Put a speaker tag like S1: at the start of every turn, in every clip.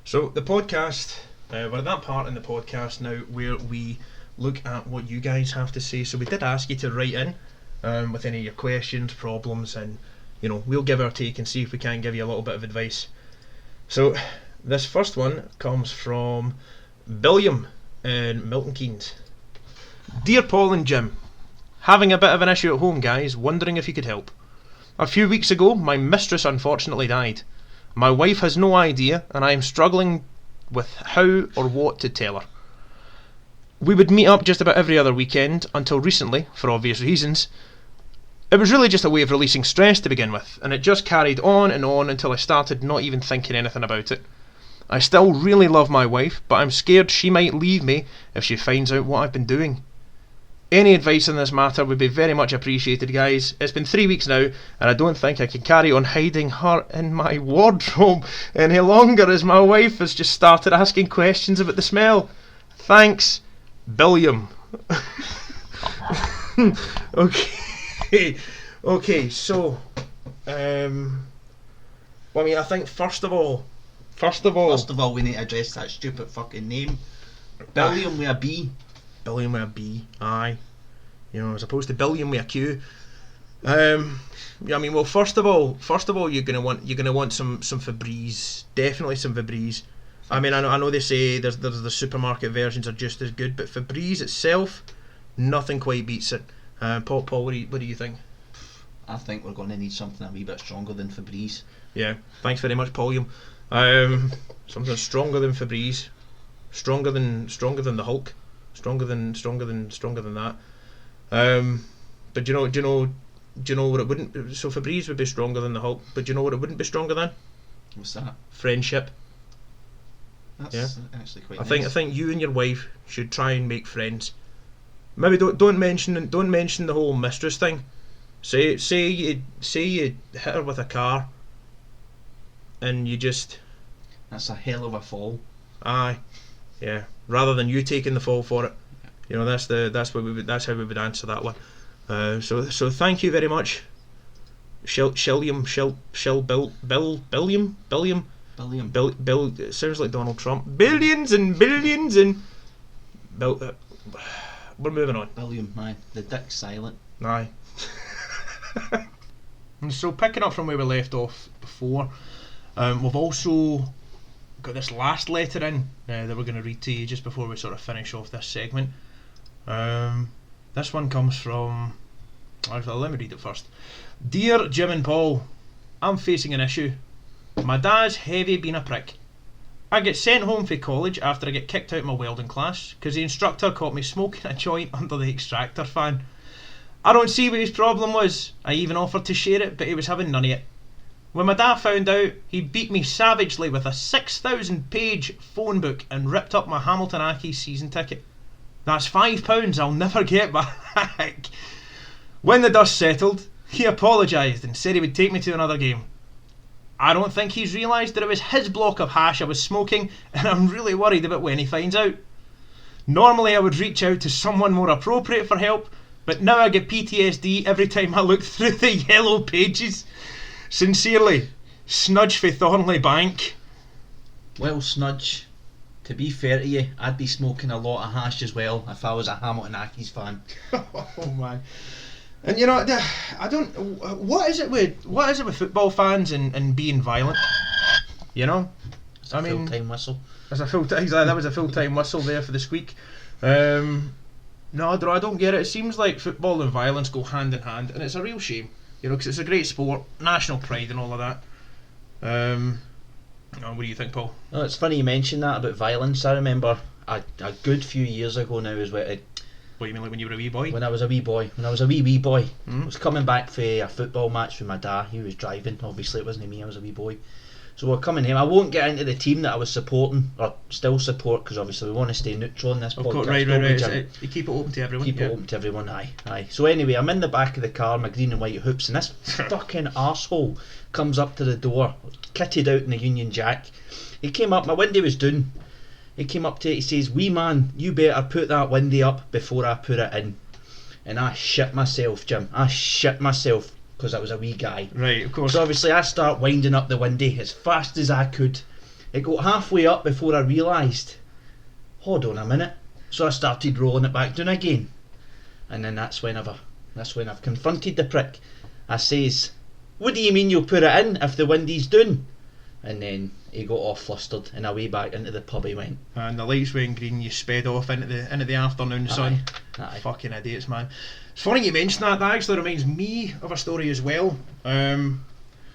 S1: So the podcast, we're at that part in the podcast now where we look at what you guys have to say. So we did ask you to write in with any of your questions, problems, and we'll give our take and see if we can give you a little bit of advice. So this first one comes from Billiam in Milton Keynes. Dear Paul and Jim, having a bit of an issue at home, guys, wondering if you could help. A few weeks ago, my mistress unfortunately died. My wife has no idea, and I am struggling with how or what to tell her. We would meet up just about every other weekend until recently, for obvious reasons. It was really just a way of releasing stress to begin with, and it just carried on until I started not even thinking anything about it. I still really love my wife, but I'm scared she might leave me if she finds out what I've been doing. Any advice on this matter would be very much appreciated, guys. It's been 3 weeks now, and I don't think I can carry on hiding her in my wardrobe any longer, as my wife has just started asking questions about the smell. Thanks, Billiam. Okay, so, I think first of all,
S2: we need to address that stupid fucking name. Billiam with a B.
S1: Billiam with a B, aye. As opposed to Billiam with a Q. First of all, you're gonna want some Febreze. Definitely some Febreze. I know they say there's the supermarket versions are just as good, but Febreze itself, nothing quite beats it. Paul, what do you think?
S2: I think we're going to need something a wee bit stronger than Febreze.
S1: Yeah, thanks very much, Paulium. Something stronger than Febreze, stronger than the Hulk, stronger than that. But do you know what it wouldn't? So Febreze would be stronger than the Hulk, but do you know what it wouldn't be stronger than?
S2: What's that?
S1: Friendship.
S2: That's actually quite
S1: I
S2: nice.
S1: I think you and your wife should try and make friends. Maybe don't mention the whole mistress thing. Say you hit her with a car, and you just.
S2: That's a hell of a fall.
S1: Aye, yeah. Rather than you taking the fall for it, that's how we would answer that one. So thank you very much. Billiam. Bill. It sounds like Donald Trump. Billions and billions and. We're moving on.
S2: Billiam, man. The dick's silent.
S1: Aye. And so picking up from where we left off before, we've also got this last letter in that we're going to read to you just before we sort of finish off this segment. This one comes from. Actually, let me read it first. Dear Jim and Paul, I'm facing an issue. My dad's heavy being a prick. I get sent home from college after I get kicked out of my welding class because the instructor caught me smoking a joint under the extractor fan. I don't see what his problem was. I even offered to share it, but he was having none of it. When my dad found out, he beat me savagely with a 6,000-page phone book and ripped up my Hamilton Accies season ticket. That's £5 I'll never get back. When the dust settled, he apologised and said he would take me to another game. I don't think he's realised that it was his block of hash I was smoking, and I'm really worried about when he finds out. Normally I would reach out to someone more appropriate for help, but now I get PTSD every time I look through the yellow pages. Sincerely, Snudge for Thornley Bank.
S2: Well, Snudge, to be fair to you, I'd be smoking a lot of hash as well if I was a Hamilton Accies fan.
S1: Oh man. And I don't. What is it with football fans and being violent?
S2: It's a full-time whistle.
S1: It's a full-time. Exactly, that was a full-time whistle there for the squeak. No, I don't get it. It seems like football and violence go hand in hand, and it's a real shame. Because it's a great sport, national pride, and all of that. What do you think, Paul?
S2: No, it's funny you mention that about violence. I remember a good few years ago now is what.
S1: What do you mean, like when you were a wee boy?
S2: When I was a wee boy. I was coming back for a football match with my dad. He was driving, obviously it wasn't me, I was a wee boy. So we're coming home. I won't get into the team that I was supporting, or still support, because obviously we want to stay neutral in this podcast.
S1: Right. You keep it open to everyone.
S2: Keep it open to everyone, aye. So anyway, I'm in the back of the car, my green and white hoops, and this fucking arsehole comes up to the door, kitted out in the Union Jack. He came up, my window was down. He came up to it, he says, "Wee man, you better put that window up before I put it in." And I shit myself, Jim. I shit myself because I was a wee guy.
S1: Right, of course.
S2: So obviously I start winding up the window as fast as I could. It got halfway up before I realised, hold on a minute. So I started rolling it back down again. And then that's when I've confronted the prick. I says, what do you mean you'll put it in if the windy's down? And then he got all flustered and away back into the pub he went.
S1: And the lights went green, you sped off into the afternoon sun.
S2: Aye.
S1: Fucking idiots, man. It's funny you mentioned that. That actually reminds me of a story as well.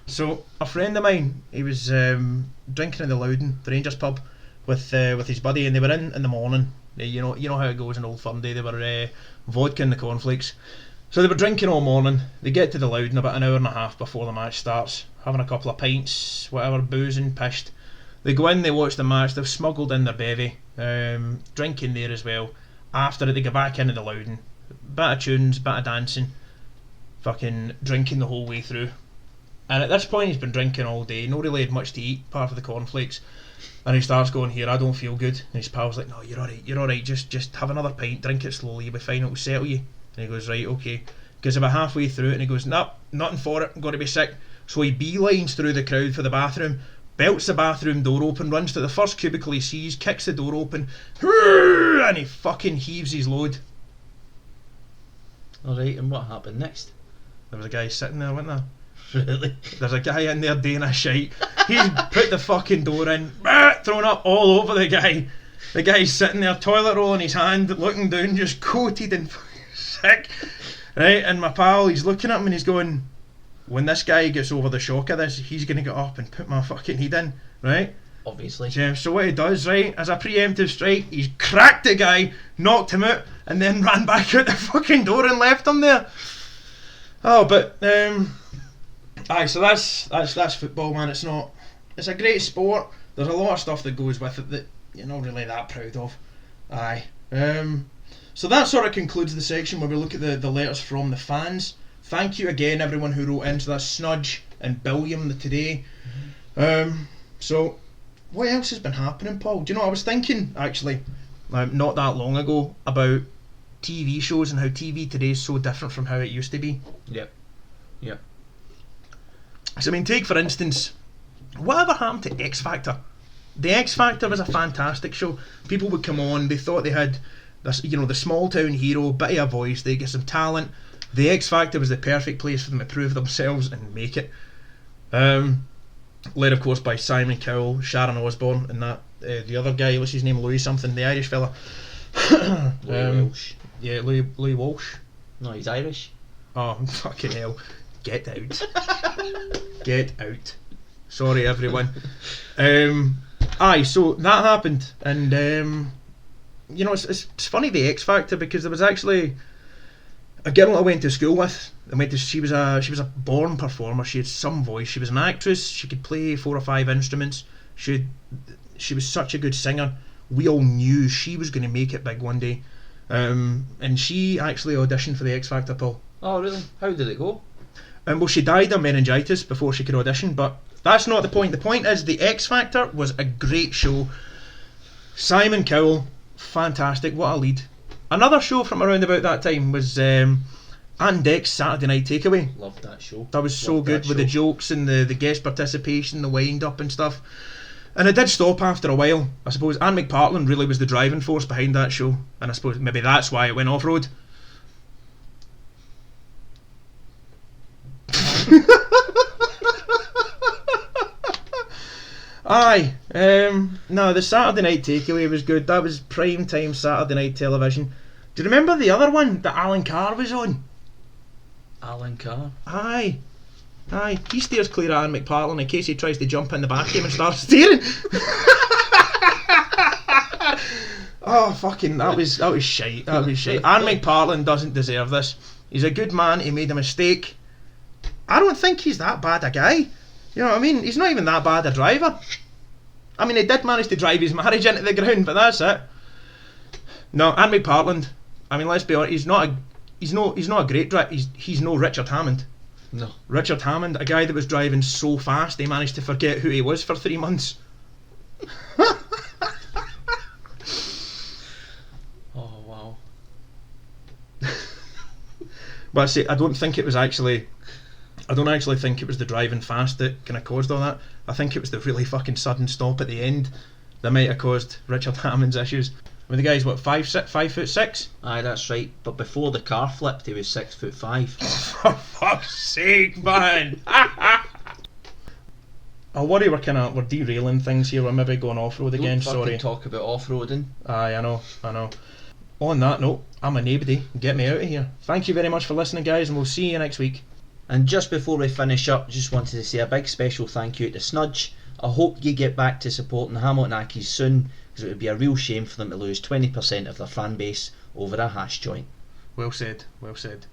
S1: So a friend of mine, he was drinking in the Loudon, the Rangers pub, with his buddy, and they were in the morning. You know how it goes in Old Firm Day. They were vodka and the cornflakes. So they were drinking all morning. They get to the Loudon about an hour and a half before the match starts, having a couple of pints, whatever, boozing, pished. They go in, they watch the match. They've smuggled in their bevy, drinking there as well. After it, they go back into the Loudon, bit of tunes, bit of dancing, fucking drinking the whole way through. And at this point, he's been drinking all day, not really had much to eat, apart from the cornflakes. And he starts going, here, I don't feel good. And his pal's like, no, you're alright, just have another pint, drink it slowly, you'll be fine, it'll settle you. And he goes, right, okay. Goes about halfway through it and he goes, nope, nothing for it, I'm going to be sick. So he beelines through the crowd for the bathroom, belts the bathroom door open, runs to the first cubicle he sees, kicks the door open, and he fucking heaves his load.
S2: Alright, and what happened next?
S1: There was a guy sitting there, wasn't there?
S2: Really?
S1: There's a guy in there doing a shite. He's put the fucking door in, thrown up all over the guy. The guy's sitting there, toilet roll in his hand, looking down, just coated and sick. Right, and my pal, he's looking at him and he's going, when this guy gets over the shock of this, he's going to get up and put my fucking head in, right?
S2: Obviously.
S1: Yeah, so what he does, right, as a preemptive strike, he's cracked the guy, knocked him out, and then ran back out the fucking door and left him there. Oh, but aye, so that's football, man. It's a great sport. There's a lot of stuff that goes with it that you're not really that proud of. Aye. So that sort of concludes the section where we look at the letters from the fans. Thank you again, everyone who wrote into that Snudge and Billiam today. So what else has been happening, Paul? Do you know, I was thinking actually, not that long ago, about TV shows and how TV today is so different from how it used to be.
S2: Yep.
S1: So I mean, take for instance, whatever happened to X Factor? The X Factor was a fantastic show. People would come on, they thought they had this, the small town hero, bit of a voice, they get some talent. The X Factor was the perfect place for them to prove themselves and make it. Led of course by Simon Cowell, Sharon Osbourne, and that the other guy, what's his name, Louis something, the Irish fella.
S2: Louis Walsh.
S1: Yeah, Louis Walsh.
S2: No, he's Irish.
S1: Oh, fucking hell. Get out. Get out. Sorry, everyone. Aye, so that happened. And, it's funny, the X Factor, because there was actually a girl I went to school with. She was a born performer. She had some voice. She was an actress. She could play 4 or 5 instruments. She was such a good singer. We all knew she was going to make it big one day. And she actually auditioned for the X Factor, Paul.
S2: Oh, really? How did it go?
S1: Well, she died of meningitis before she could audition, but that's not the point. The point is, the X Factor was a great show. Simon Cowell, fantastic, what a lead. Another show from around about that time was Anne Deck's Saturday Night Takeaway.
S2: Loved that show.
S1: That was so good, with the jokes and the guest participation, the wind up and stuff. And it did stop after a while. I suppose Anne McPartlin really was the driving force behind that show, and I suppose maybe that's why it went off-road. Aye, no, the Saturday Night Takeaway was good. That was prime time Saturday night television. Do you remember the other one that Alan Carr was on?
S2: Alan Carr?
S1: Aye, he steers clear of Anne McPartlin in case he tries to jump in the back of him and start steering. Oh, fucking, that was shite. Anne McPartlin doesn't deserve this. He's a good man, he made a mistake. I don't think he's that bad a guy. You know what I mean? He's not even that bad a driver. I mean, he did manage to drive his marriage into the ground, but that's it. No, Anne McPartlin, I mean, let's be honest, he's not a great driver. He's no Richard Hammond.
S2: No. Richard
S1: Hammond, a guy that was driving so fast he managed to forget who he was for 3 months.
S2: Oh, wow.
S1: But I don't think it was actually I don't actually think it was the driving fast that kind of caused all that. I think it was the really fucking sudden stop at the end that might have caused Richard Hammond's issues. I mean, the guy's what, 5'6"?
S2: Aye, that's right. But before the car flipped, he was 6'5".
S1: For fuck's sake, man! I worry we're derailing things here. We're maybe going off road again.
S2: Don't fucking
S1: Sorry.
S2: talk about off-roading.
S1: Aye, I know. On that note, I'm a nobody. Get me out of here. Thank you very much for listening, guys, and we'll see you next week.
S2: And just before we finish up, just wanted to say a big special thank you to Snudge. I hope you get back to supporting the Hamilton Ackies soon, because it would be a real shame for them to lose 20% of their fan base over a hash joint.
S1: Well said, well said.